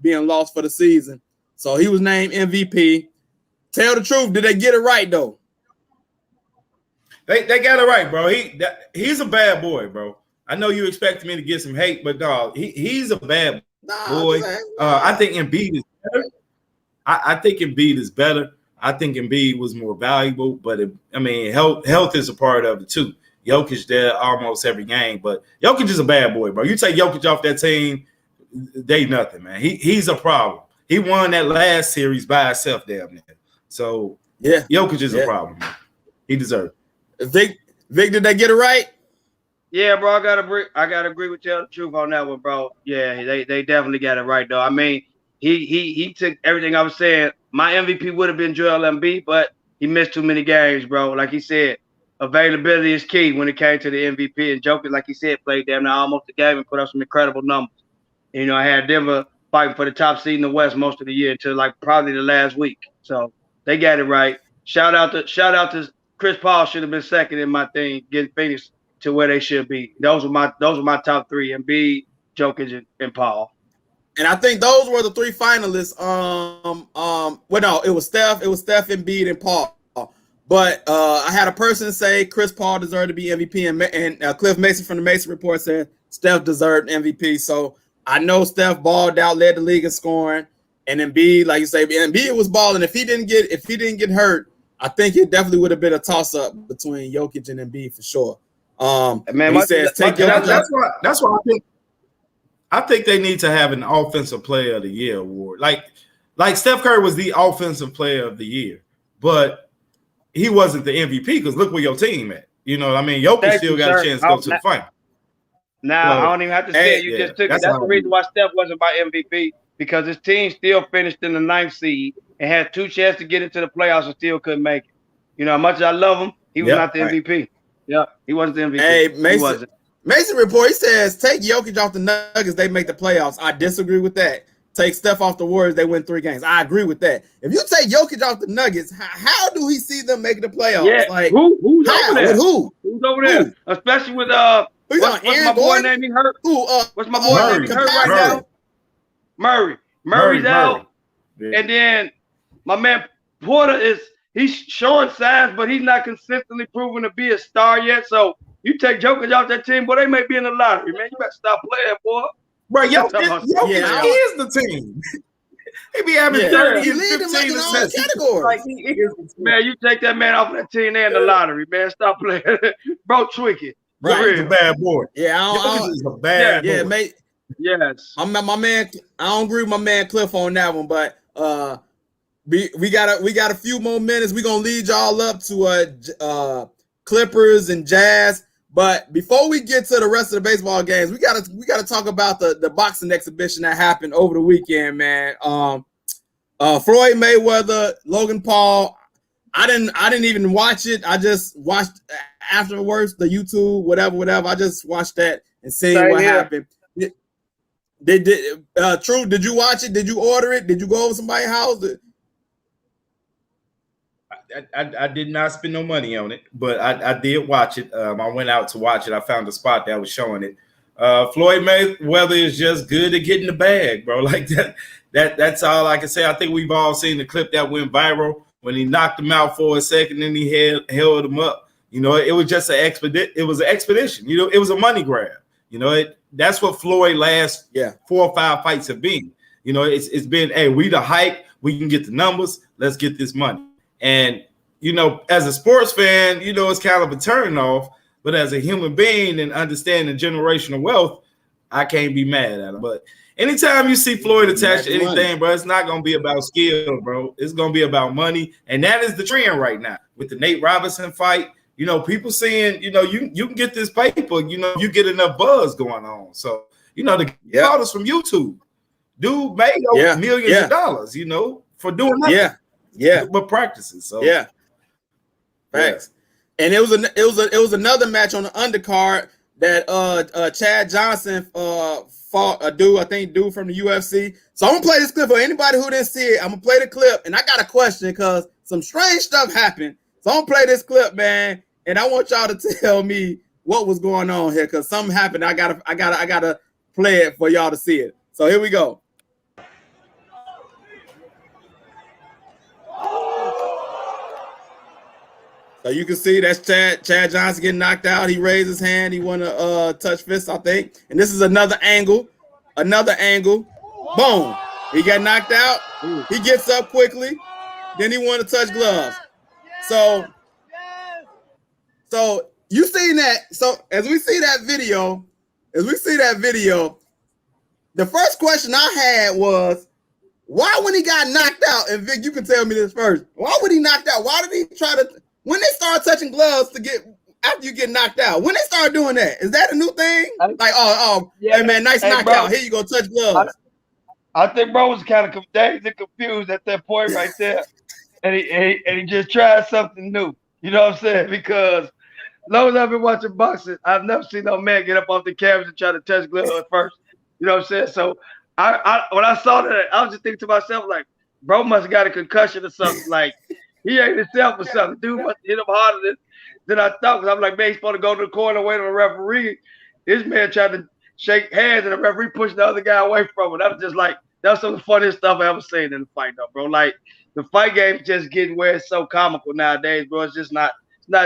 being lost for the season. So he was named MVP. Tell the truth, did they get it right though? They got it right, bro. He's a bad boy, bro. I know you expect me to get some hate, but dog, he's a bad boy. I think Embiid is better. I think Embiid is better. I think Embiid was more valuable, but health is a part of it too. Jokic there almost every game, but Jokic is a bad boy, bro. You take Jokic off that team, they nothing, man. He's a problem. He won that last series by himself, damn near. So yeah, Jokic is a problem. Man. He deserves it. Vic, did they get it right? Yeah, bro. I gotta agree with you the truth on that one, bro. Yeah, they definitely got it right though. I mean, he took everything I was saying. My MVP would have been Joel Embiid, but he missed too many games, bro. Like he said, availability is key when it came to the MVP. And Jokic, like he said, played damn near almost the game and put up some incredible numbers. You know, I had Denver fighting for the top seed in the West most of the year until like probably the last week. So they got it right. Shout out to Chris Paul. Should have been second in my thing, getting Phoenix to where they should be. Those were my top three: Embiid, Jokic, and Paul. And I think those were the three finalists. It was Steph, Embiid, and Paul. But I had a person say Chris Paul deserved to be MVP, and Cliff Mason from the Mason Report said Steph deserved MVP. So I know Steph balled out, led the league in scoring, and Embiid, like you say, Embiid was balling. If he didn't get hurt, I think it definitely would have been a toss up between Jokic and Embiid for sure. He says take Jokic. That's why I think they need to have an Offensive Player of the Year award. Like Steph Curry was the Offensive Player of the Year, but he wasn't the MVP because look where your team at. You know what I mean? Jokic still got a chance to go to the final. Now, I don't even have to say it. You just took it. That's the reason why Steph wasn't my MVP, because his team still finished in the 9th seed and had 2 chances to get into the playoffs and still couldn't make it. You know, as much as I love him, he was not the MVP. Yeah, he wasn't the MVP. Hey, Mason Report, he says, take Jokic off the Nuggets, they make the playoffs. I disagree with that. Take Steph off the Warriors, they win 3 games. I agree with that. If you take Jokic off the Nuggets, how do we see them making the playoffs? Yeah, like who's over there? With who? Who's over there? Especially with what's my boy name? He hurt. What's my boy name? He hurt right now. Murray's out. Yeah. And then my man Porter he's showing signs, but he's not consistently proven to be a star yet. So you take Jokic off that team, boy, they may be in the lottery, man. You better stop playing, boy. Bro, yo is the team. He be having 30 and 15 assists. Like he is the team. Man, you take that man off that team and the lottery, man. Stop playing. Bro, tweaking. Right, he's a bad boy. Yeah, he's a bad boy. Mate. Yes. I'm my man. I don't agree with my man Cliff on that one, but we got a few more minutes. We're gonna lead y'all up to Clippers and Jazz. But before we get to the rest of the baseball games, we gotta talk about the boxing exhibition that happened over the weekend, man. Floyd Mayweather, Logan Paul. I didn't even watch it. I just watched afterwards the YouTube, whatever. I just watched that and see what happened. True, did you watch it? Did you order it? Did you go over somebody's house? I did not spend no money on it, but I did watch it. I went out to watch it. I found a spot that was showing it. Floyd Mayweather is just good at getting the bag, bro. Like that's all I can say. I think we've all seen the clip that went viral when he knocked him out for a second and he held him up. You know, it was just an expedition. You know, it was a money grab. You know, that's what Floyd last 4 or 5 fights have been. You know, it's been, hey, we the hype, we can get the numbers, let's get this money. And, you know, as a sports fan, you know, it's kind of a turn off, but as a human being and understanding generational wealth, I can't be mad at him. But anytime you see Floyd attached to anything, bro, it's not going to be about skill, bro. It's going to be about money. And that is the trend right now with the Nate Robinson fight. You know, people saying, you know, you can get this paper, you know, you get enough buzz going on. So, you know, the photos from YouTube, dude made millions of dollars, you know, for doing nothing. But practices. So thanks. And it was another match on the undercard that Chad Johnson fought a dude from the UFC. So I'm gonna play this clip for anybody who didn't see it. I'm gonna play the clip, and I got a question because some strange stuff happened. So I'm gonna play this clip, man, and I want y'all to tell me what was going on here because something happened. I gotta play it for y'all to see it. So here we go. So you can see that's Chad Johnson getting knocked out. He raised his hand. He won a touch fist, I think. And this is another angle. Boom. He got knocked out. He gets up quickly. Then he won to touch gloves. So you seen that. So as we see that video, the first question I had was, why when he got knocked out, and Vic, you can tell me this first. Why would he knocked out? Why did he try to, when they start touching gloves to get, after you get knocked out, when they start doing that, is that a new thing? Like, hey man, nice knockout. Bro, here you go, touch gloves. I think bro was kind of confused at that point right there. and he just tried something new. You know what I'm saying? Because long as I've been watching boxing, I've never seen no man get up off the canvas and try to touch gloves at first. You know what I'm saying? So I when I saw that, I was just thinking to myself, like, bro must have got a concussion or something. Like, he ain't himself or something. Dude must hit him harder than I thought. Because I'm like, man, he's supposed to go to the corner, wait on the referee. This man tried to shake hands, and the referee pushed the other guy away from him. That was just like, that was some of the funniest stuff I ever seen in the fight, though, bro. Like, the fight game is just getting where it's so comical nowadays, bro. It's just not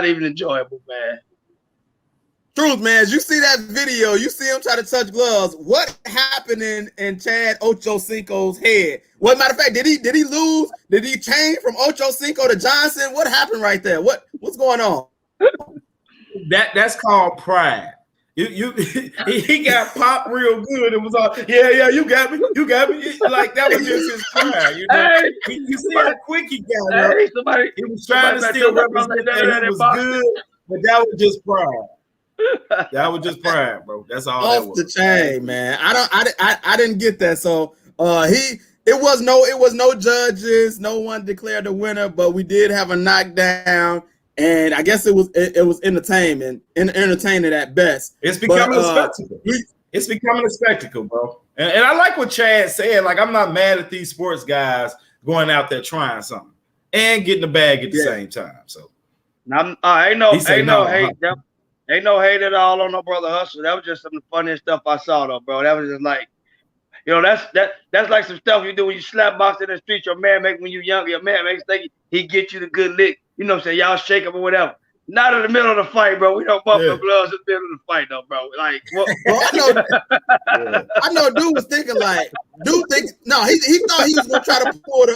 even enjoyable, man. Truth, man, as you see that video, you see him try to touch gloves. What happened in Chad Ochocinco's head? Well, matter of fact, did he lose? Did he change from Ochocinco to Johnson? What happened right there? What's going on? That's called pride. He got popped real good. It was all, yeah, you got me. Like, that was just his pride. You know? Hey, you see how quick he got up. He was trying to still represent that. It was good, but that was just pride. That was just pride, bro. That's all. Off that was. The chain, man. I didn't get that. So it was no judges, no one declared the winner, but we did have a knockdown, and I guess it was entertainment at best. It's becoming a spectacle. It's becoming a spectacle, bro. And I like what Chad said. Like, I'm not mad at these sports guys going out there trying something and getting the bag at the same time. So ain't no hate. Ain't no hate at all on no brother hustle. That was just some of the funniest stuff I saw, though, bro. That was just like, you know, that's like some stuff you do when you slap box in the street. Your man make when you younger. Your man makes think he get you the good lick. You know what I'm saying? Y'all shake him or whatever. Not in the middle of the fight, bro. We don't bump no gloves in the middle of the fight, though, bro. Like, what? Bro, I know. Dude was thinking like, he thought he was gonna try to pull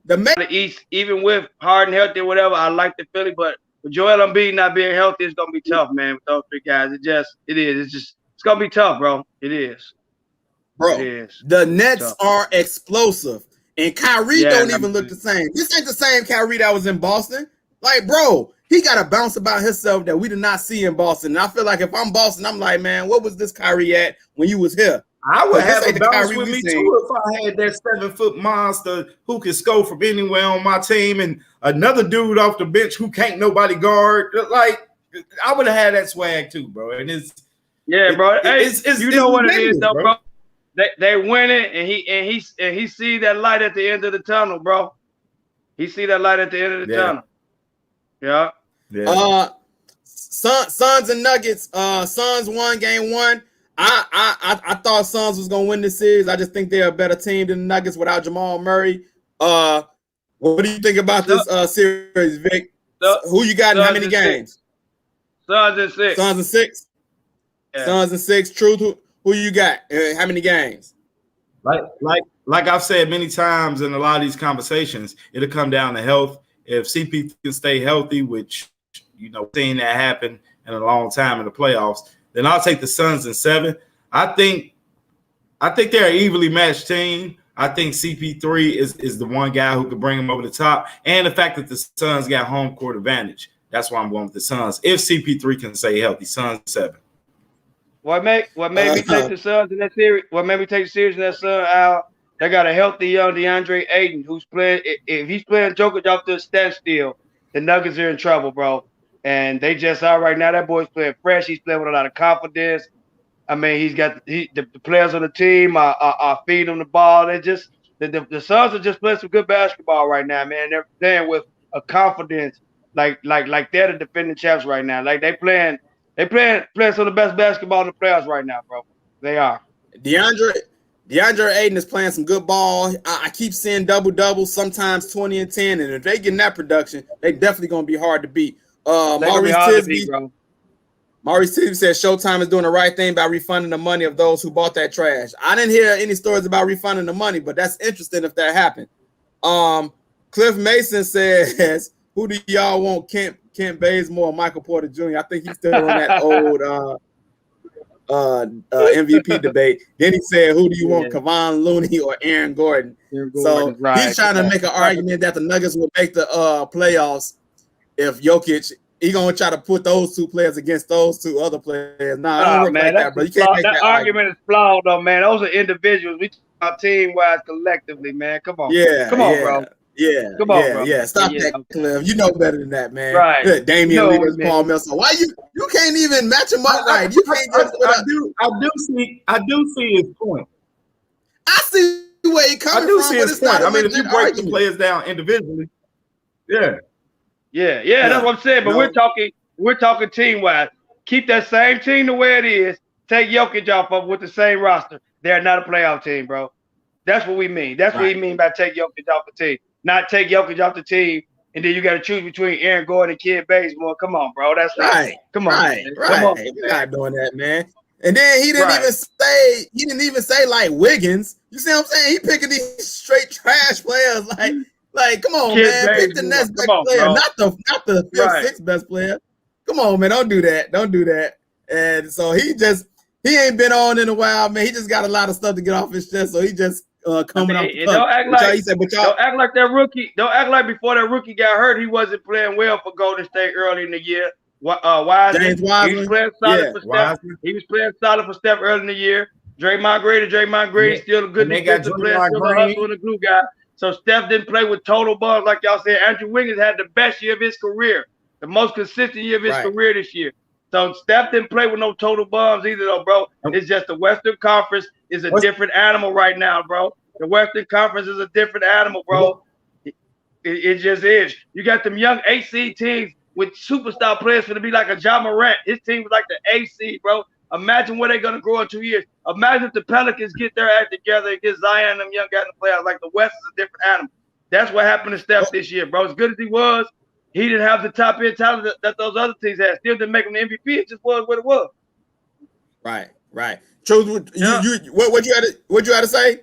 the East, even with hard and healthy or whatever. I like the Philly, but with Joel Embiid not being healthy, it's gonna be tough, man. With those three guys, it's gonna be tough, bro. It is, bro. It is. The Nets are explosive, and Kyrie don't even look the same. This ain't the same Kyrie that was in Boston. Like, bro, he got a bounce about himself that we did not see in Boston. And I feel like if I'm Boston, I'm like, man, what was this Kyrie at when you was here? I would have a bounce with me too if I had that 7-foot monster who could score from anywhere on my team and another dude off the bench who can't nobody guard. Like, I would have had that swag too, bro. And bro. You know what it is, though, bro. They win it, and he see that light at the end of the tunnel, bro. He see that light at the end of the tunnel. Yeah. Suns and Nuggets. Suns won game 1. I thought Suns was gonna win this series. I just think they're a better team than the Nuggets without Jamal Murray. What do you think about this series, Vic? Who you got in how many games? Suns and 6. Suns and 6. Yeah. Suns and 6. Truth. Who you got? How many games? Like I've said many times in a lot of these conversations, it'll come down to health. If CP can stay healthy, which seeing that happen in a long time in the playoffs, then I'll take the Suns in 7. I think they're an evenly matched team. I think CP3 is the one guy who could bring them over the top, and the fact that the Suns got home court advantage. That's why I'm going with the Suns. If CP3 can stay healthy, Suns 7. What made me take the Suns in that series? What made me take the series in that Suns out? They got a healthy young DeAndre Ayton who's playing. If he's playing Jokic off to a standstill, the Nuggets are in trouble, bro. And they just are right now. That boy's playing fresh. He's playing with a lot of confidence. I mean, he's got the players on the team are feeding him the ball. They just the Suns are just playing some good basketball right now, man. They're playing with a confidence like they're the defending champs right now. Like they playing some of the best basketball in the playoffs right now, bro. They are. DeAndre Ayton is playing some good ball. I keep seeing double-double, sometimes 20 and 10. And if they get in that production, they definitely going to be hard to beat. Maurice Tisby said Showtime is doing the right thing by refunding the money of those who bought that trash. I didn't hear any stories about refunding the money, but that's interesting if that happened. Cliff Mason says, who do y'all want, Kent Bazemore or Michael Porter Jr.? I think he's still on that old MVP debate. Then he said, who do you want, Kevon Looney or Aaron Gordon? So he's trying to make an argument that the Nuggets will make the playoffs if Jokic, he gonna try to put those two players against those two other players. Nah, I don't work like that, bro. You can't make that argument is flawed, though, man. Those are individuals. We talk about team-wise collectively, man. Come on. Come on, bro. Come on, bro. Stop that, Cliff. You know better than that, man. Right. Damian Lillard, Paul Millsap. Why you can't even match him up right? You can't just I do see his point. I see where he coming from. I do see his point. I mean, if you break the players down individually, that's what I'm saying. But we're talking team-wise. Keep that same team the way it is. Take Jokic off of with the same roster. They're not a playoff team, bro. That's what we mean. That's what we mean by take Jokic off the team. Not take Jokic off the team, and then you got to choose between Aaron Gordon and Kent Bazemore. Come on, bro. That's right. Come on, right. Come on, We're not doing that, man. And then he didn't even say like Wiggins. You see what I'm saying? He picking these straight trash players. Like, come on, man. Pick the next best player, not the fifth, sixth best player. Come on, man. Don't do that. Don't do that. And so he ain't been on in a while, man. He just got a lot of stuff to get off his chest. So he just coming off the don't act like that rookie. Don't act like before that rookie got hurt, he wasn't playing well for Golden State early in the year. Wiseman, James Wiseman. He was playing solid for Steph. He was playing solid for Steph early in the year. Draymond Green, still a good defensive player, still a hustle and a glue guy. So Steph didn't play with total bums like y'all said. Andrew Wiggins had the best year of his career, the most consistent year of his career this year. So Steph didn't play with no total bums either, though, bro. It's just the Western Conference is a different animal right now, bro. The Western Conference is a different animal, bro. It just is. You got them young AC teams with superstar players for to be like a Ja Morant. His team was like the AC, bro. Imagine where they're going to grow in 2 years. Imagine if the Pelicans get their act together and get Zion and them young guys in the playoffs. Like the West is a different animal. That's what happened to Steph this year, bro. As good as he was, he didn't have the top end talent that those other teams had. Still didn't make him the MVP. It just was what it was. Right. Truth, what you had to say?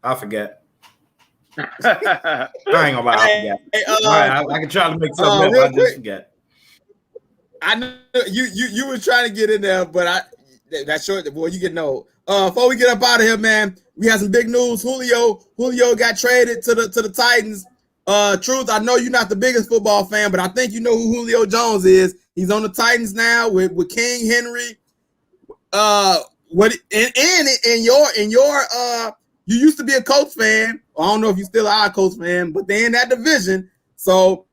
I forget. I ain't gonna lie, I forget. I can try to make something up. I just forget. I know you was trying to get in there, but that's short. Boy, you getting old. Before we get up out of here, man, we have some big news. Julio got traded to the Titans. Truth, I know you're not the biggest football fan, but I think you know who Julio Jones is. He's on the Titans now with King Henry. You used to be a Colts fan. I don't know if you still are a Colts fan, but they're in that division. So,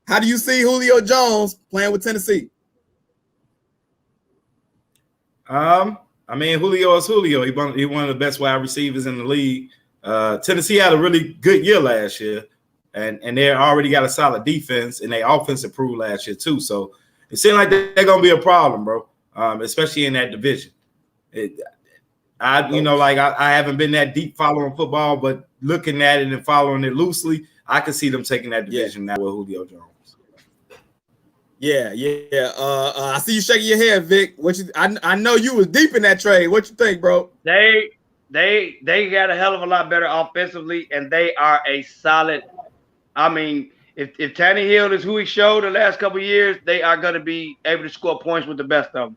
how do you see Julio Jones playing with Tennessee? I mean, Julio is Julio. He's one of the best wide receivers in the league. Tennessee had a really good year last year, and they already got a solid defense, and their offense improved last year too. So it seems like they're going to be a problem, bro, especially in that division. I haven't been that deep following football, but looking at it and following it loosely, I can see them taking that division now with Julio Jones. Yeah. I see you shaking your head, Vic. I know you was deep in that trade. What you think, bro? They got a hell of a lot better offensively, and they are a solid. I mean, if Tannehill is who he showed the last couple of years, they are going to be able to score points with the best of them.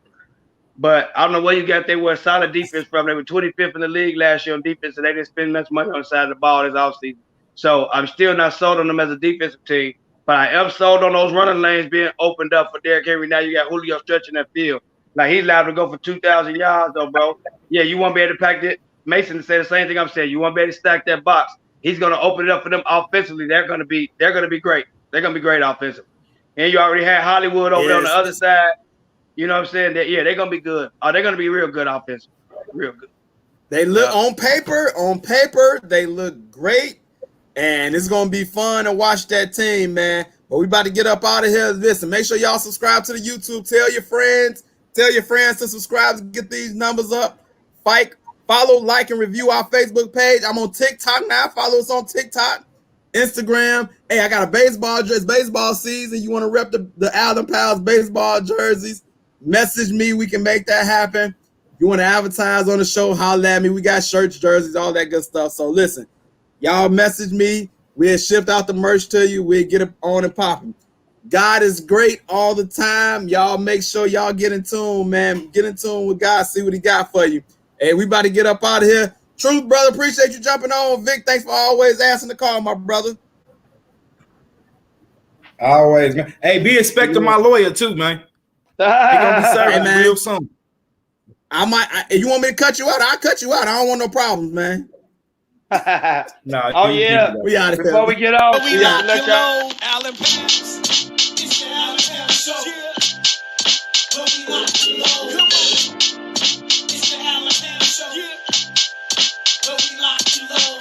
But I don't know where you got. They were a solid defense from. They were 25th in the league last year on defense, and they didn't spend much money on the side of the ball this offseason. So I'm still not sold on them as a defensive team, but I am sold on those running lanes being opened up for Derrick Henry. Now you got Julio stretching that field. Like, he's liable to go for 2,000 yards, though, bro. Yeah, you won't be able to pack it. Mason said the same thing I'm saying. You won't be able to stack that box. He's going to open it up for them offensively. They're going to be great. They're going to be great offensively. And you already had Hollywood over there on the other side. You know what I'm saying? They're going to be good. They're going to be real good offensively. Real good. They look on paper, they look great. And it's going to be fun to watch that team, man. But we about to get up out of here. Listen, make sure y'all subscribe to the YouTube. Tell your friends to subscribe to get these numbers up. Follow, like, and review our Facebook page. I'm on TikTok now. Follow us on TikTok, Instagram. Hey, I got a baseball jersey. Baseball season. You want to rep the Allen Pals baseball jerseys? Message me. We can make that happen. You want to advertise on the show? Holler at me. We got shirts, jerseys, all that good stuff. So listen, y'all message me. We'll ship out the merch to you. We'll get it on and popping. God is great all the time. Y'all make sure y'all get in tune, man. Get in tune with God. See what he got for you. Hey, we about to get up out of here. Truth, brother, appreciate you jumping on. Vic, thanks for always answering the call, my brother. Always, man. Hey, be expecting my lawyer too, man. He gonna be serving real soon. You want me to cut you out? I'll cut you out. I don't want no problems, man. No, yeah. We out of here. Before we get off, we got let y'all Allen Pass. It's the Allen Pass Show.